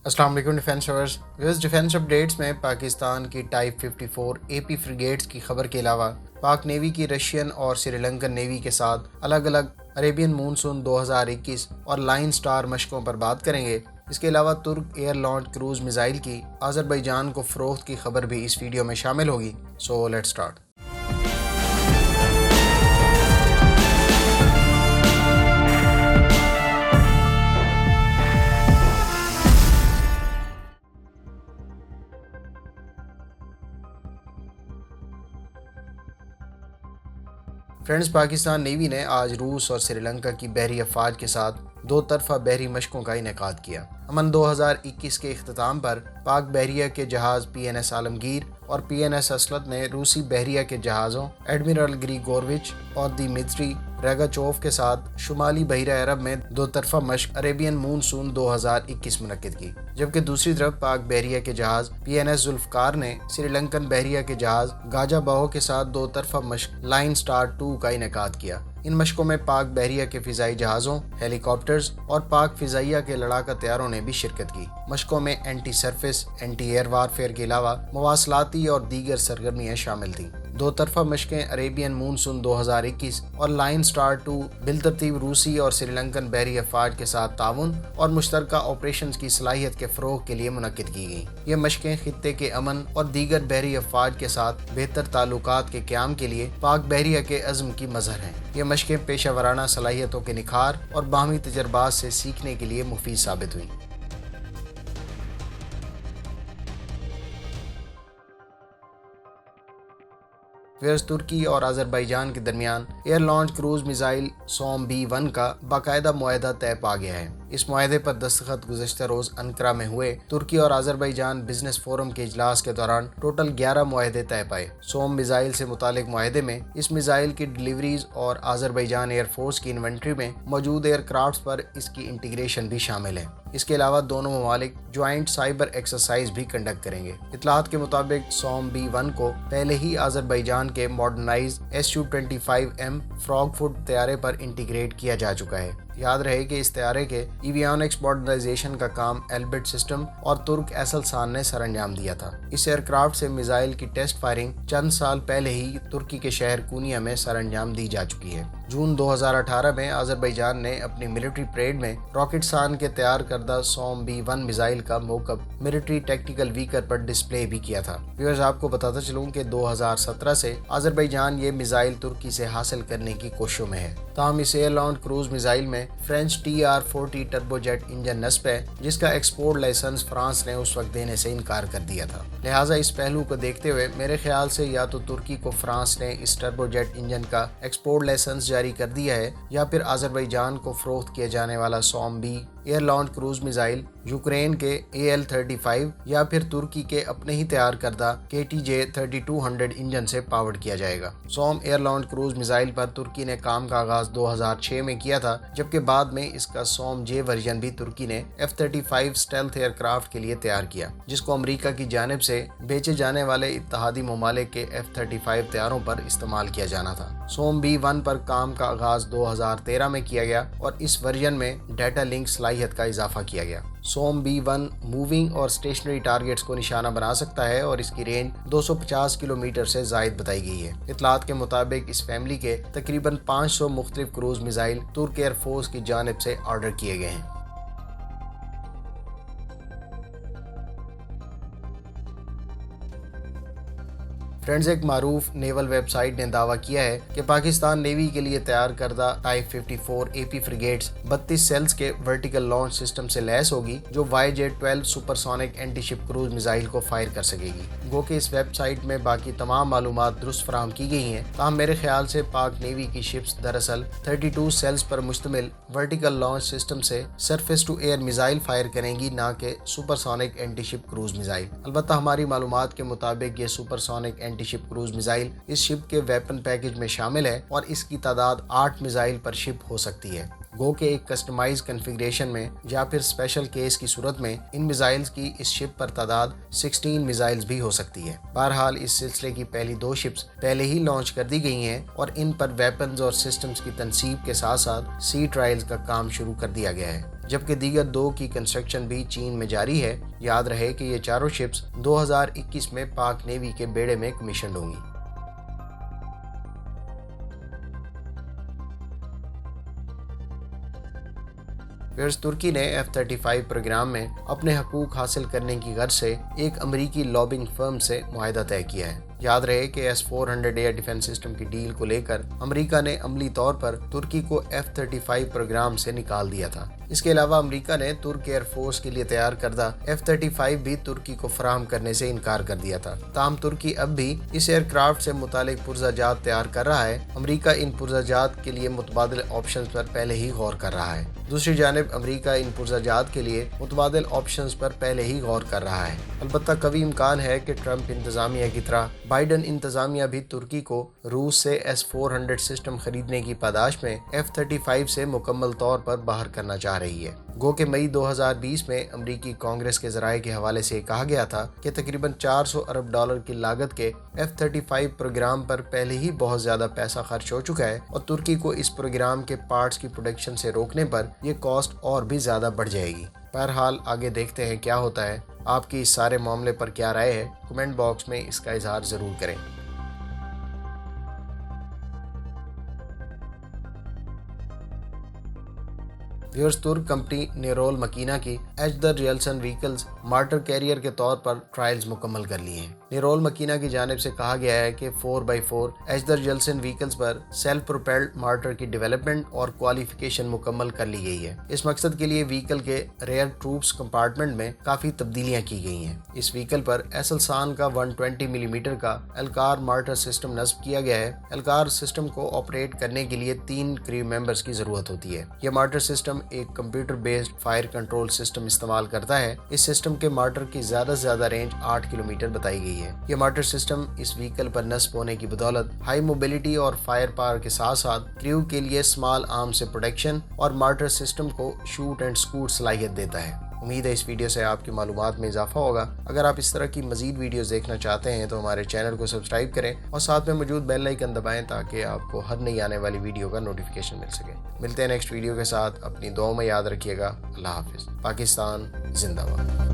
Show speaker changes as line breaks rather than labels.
अस्सलाम वालेकुम defence lovers. विस डिफेंस अपडेट्स में पाकिस्तान की टाइप 54 AP फ्रिगेट्स की खबर के अलावा पाक नेवी की रशियन और श्रीलंकन नेवी के साथ अलग अलग अरेबियन मानसून 2021 और लाइन स्टार मशकों पर बात करेंगे। इसके अलावा तुर्क एयर लॉन्च क्रूज मिसाइल की अज़रबैजान को फ़रोख्त की खबर भी इस वीडियो में शामिल होगी। So let's start. Friends, Pakistan navy ने आज रूस और श्रीलंका की बहरी अफवाज के साथ दो तरफा बहरी मशकों का इनेकाद किया। अमन 2021 के इख्तिताम पर पाक बहरिया के जहाज़ PNS आलमगीर और PNS असलत ने रूसी बहरिया के जहाज़ों एडमिरल ग्रिगोरविच और दिमित्री रेगाचोव के साथ शुमाली बहरा अरब में दो तरफा मशक अरेबियन मानसून 2021 मुनक्किद की, जबकि दूसरी तरफ पाक बहरिया के जहाज़ PNS जुल्फ़कार ने श्रीलंकन बहरिया के जहाज़ गाजाबाहो के साथ दो तरफा मशक लाइन स्टार 2 का इनेकाद किया। इन मशकों में पाक बहरिया के फ़िज़ाई जहाज़ों, हेलीकॉप्टर्स और पाक फ़िज़ाइया के लड़ाका तैयारों ने भी शिरकत की। मशकों में anti surface, anti air warfare के अलावा मवासलाती और दीगर सरगर्मियाँ शामिल थीं। दो तरफा मशकें अरेबियन मानसून 2021 और लाइन स्टार 2 बिलतरतीब रूसी और श्रीलंकन बहरी अफवाज के साथ ताउन और मुश्तरका ऑपरेशन की सलाहियत के फ़रोग़ के लिए मुनक्किद की गई। ये मशकें खित्ते के अमन और दीगर बहरी अफवाज के साथ बेहतर ताल्लुकात के क़याम के लिए पाक बहरिया के अज़्म की मज़हर हैं। ये मशकें पेशा वराना सलाहियतों के निखार और बाहमी तजर्बात से सीखने के लिए मुफीद साबित हुई। तुर्की और अज़रबैजान के दरमियान एयर लॉन्च क्रूज मिसाइल सोम B1 का बाकायदा मुआहदा तय पा गया है। इस मुआहदे पर दस्तखत गुज़श्ता रोज़ अंकारा में हुए तुर्की और अज़रबैजान बिजनेस फोरम के इजलास के दौरान टोटल 11 मुआहदे तय पाए। सोम मिसाइल से मुतालिक मुआहदे में इस मिसाइल की डिलीवरीज और अज़रबैजान एयरफोर्स की इन्वेंट्री में मौजूद एयरक्राफ्ट पर इसकी इंटीग्रेशन भी शामिल है। इसके अलावा दोनों ममालिक ज्वाइंट साइबर एक्सरसाइज भी कंडक्ट करेंगे। इतलात के मुताबिक सोम B1 को पहले ही अज़रबैजान के मॉडर्नाइज Su-25M फ्रॉगफुट तैयारे पर इंटीग्रेट किया जा चुका है। याद रहे कि इस तैयारे के एवियोनिक्स मॉडर्नाइजेशन का काम एल्बिट सिस्टम और तुर्क एसलसान ने सरअंजाम दिया था। इस एयरक्राफ्ट से मिसाइल की टेस्ट फायरिंग चंद साल पहले ही तुर्की के शहर कूनिया में सरअंजाम दी जा चुकी है। जून 2018 में अज़रबैजान ने अपनी मिलिट्री परेड में रॉकेटसान के तैयार करदा सोम B1 मिसाइल का मौकब मिलिट्री टेक्निकल व्हीकल पर डिस्प्ले भी किया था। व्यूअर्स, आपको बताता चलूं कि 2017 से अज़रबैजान ये मिसाइल तुर्की से हासिल करने की कोशिशों में है। ताहम इस एयर लॉन्च क्रूज मिसाइल में फ्रेंच TR-40 टर्बोजेट इंजन नस्ब है, जिसका एक्सपोर्ट लाइसेंस फ्रांस ने उस वक्त देने से इनकार कर दिया था। लिहाजा इस पहलू को देखते हुए मेरे ख्याल से या तो तुर्की को फ्रांस ने इस टर्बोजेट इंजन का एक्सपोर्ट लाइसेंस जारी कर दिया है, या फिर अज़रबैजान को फ़रोख्त किया जाने वाला सोम B air launch cruise missile Ukraine के AL-35 या फिर तुर्की के अपने ही तैयार करदा KTJ-3200 इंजन से पावर्ड किया जाएगा। सोम एयर लॉन्च क्रूज मिसाइल पर तुर्की ने काम का आगाज 2006 में किया था, जबकि बाद में इसका सोम J वर्जन भी तुर्की ने F-35 स्टेल्थ एयरक्राफ्ट के लिए तैयार किया, जिसको अमरीका की जानिब से बेचे जाने वाले इत्तहादी ममालिक के F-35 तैयारों पर इस्तेमाल किया जाना था। सोम B1 पर काम का आगाज 2013 में किया गया और इस वर्जन में डाटा लिंक सलाहियत का इजाफा किया गया। सोम B1 मूविंग और स्टेशनरी टारगेट्स को निशाना बना सकता है और इसकी रेंज 250 किलोमीटर से ज़ायद बताई गई है। इतलात के मुताबिक इस फैमिली के तकरीबन 500 मुख्तलिफ क्रूज मिसाइल तुर्क एयरफोर्स की जानिब से ऑर्डर किए गए हैं। फ्रेंड्स, एक मारूफ नेवल वेबसाइट ने दावा किया है कि पाकिस्तान नेवी के लिए तैयार करदा टाइप 54 AP फ्रिगेट्स 32 सेल्स के वर्टिकल लॉन्च सिस्टम से लैस होगी, जो YJ-12 supersonic antiship cruise missile को फायर कर सकेगी। गो कि इस वेबसाइट में बाकी तमाम मालूमात दुरुस्त फराहम की गई हैं, ताहम मेरे ख्याल से पाक नेवी की शिप्स दरअसल 32 सेल्स पर मुश्तमिल वर्टिकल लॉन्च सिस्टम से surface to air missile fire करेंगी, ना कि सुपरसोनिक एंटीशिप क्रूज मिसाइल। अलबत्ता हमारी मालूमात के मुताबिक ये सुपरसोनिक एंटीशिप क्रूज मिसाइल इस शिप के वेपन पैकेज में शामिल है और इसकी तादाद 8 मिसाइल पर शिप हो सकती है। गो के एक कस्टमाइज कन्फिग्रेशन में या फिर स्पेशल केस की सूरत में इन मिसाइल्स की इस शिप पर तादाद 16 मिसाइल्स भी हो सकती है। बहरहाल इस सिलसिले की पहली 2 शिप्स पहले ही लॉन्च कर दी गई हैं और इन पर वेपन्स और सिस्टम्स की तनसीब के साथ साथ सी ट्रायल्स का काम शुरू कर दिया गया है। जबकि दीगर 2 की कंस्ट्रक्शन भी चीन में जारी है। याद रहे कि ये चारों शिप्स 2021 में पाक नेवी के बेड़े में कमीशन होंगी। तुर्की ने F-35 प्रोग्राम में अपने हकूक हासिल करने की गर्ज से एक अमरीकी लॉबिंग फर्म से मुआहदा तय किया है। याद रहे कि S-400 एयर डिफेंस सिस्टम की डील को लेकर अमेरिका ने अमली तौर पर तुर्की को F-35 प्रोग्राम से निकाल दिया था। इसके अलावा अमेरिका ने तुर्क एयर फोर्स के लिए तैयार करदा F-35 भी तुर्की को फराहम करने से इनकार कर दिया था। ताहम तुर्की अब भी इस एयरक्राफ्ट से मुतालिक पुर्जाजात तैयार कर रहा है। अमेरिका इन पुर्जाजात के लिए मुतबादिल ऑप्शंस पर पहले ही गौर कर रहा है। दूसरी जानिब अमेरिका इन पुर्जाजात के लिए मुतबादिल ऑप्शंस पर पहले ही गौर कर रहा है। अलबत्ता कभी इम्कान है कि ट्रंप इंतजामिया की तरह बाइडन इंतजामिया भी तुर्की को रूस से S-400 सिस्टम खरीदने की पादाश में F-35 से मुकम्मल तौर पर बाहर करना चाह रही है। गो के मई 2020 में अमरीकी कांग्रेस के ज़राए के हवाले से कहा गया था कि तकरीबन 400 अरब डॉलर की लागत के F-35 प्रोग्राम पर पहले ही बहुत ज़्यादा पैसा खर्च हो चुका है और तुर्की को इस प्रोग्राम के पार्ट्स की प्रोडक्शन से रोकने पर यह कॉस्ट और भी ज़्यादा बढ़ जाएगी। बहरहाल आगे देखते हैं क्या होता है। आपकी इस सारे मामले पर क्या राय है, कमेंट बॉक्स में इसका इजहार ज़रूर करें। तुर्क कंपनी नेरोल मकीना की एजदर जेल्सन व्हीकल्स मार्टर कैरियर के तौर पर ट्रायल्स मुकम्मल कर लिए हैं। नेरोल मकीना की जानिब से कहा गया है कि 4x4 एजदर जेल्सन व्हीकल्स पर सेल्फ प्रोपेल्ड मार्टर की डेवलपमेंट और क्वालिफिकेशन मुकम्मल कर ली गई है। इस मकसद के लिए व्हीकल के रेयर ट्रूप्स कंपार्टमेंट में काफ़ी तब्दीलियाँ की गई हैं। इस व्हीकल पर एसलसान का 120 मिलीमीटर का एलकार मार्टर सिस्टम नस्ब किया गया है। एलकार सिस्टम को ऑपरेट करने के लिए 3 क्रू मेंबर्स की ज़रूरत होती है। यह मार्टर सिस्टम एक computer based fire control system इस्तेमाल करता है। इस सिस्टम के मार्टर की ज्यादा से ज्यादा रेंज 8 किलोमीटर बताई गई है। यह मार्टर सिस्टम इस व्हीकल पर नस्ब होने की बदौलत हाई मोबिलिटी और फायर पावर के साथ साथ क्रू के लिए स्मॉल आर्म से प्रोटेक्शन और मार्टर सिस्टम को शूट एंड स्कूट सलाहियत देता है। उम्मीद है इस वीडियो से आपकी मालूमात में इजाफा होगा। अगर आप इस तरह की मजीद वीडियोस देखना चाहते हैं तो हमारे चैनल को सब्सक्राइब करें और साथ में मौजूद बेल आइकन दबाएं ताकि आपको हर नई आने वाली वीडियो का नोटिफिकेशन मिल सके। मिलते हैं नेक्स्ट वीडियो के साथ। अपनी दुआओं में याद रखिएगा। अल्लाह हाफिज़। पाकिस्तान जिंदाबाद।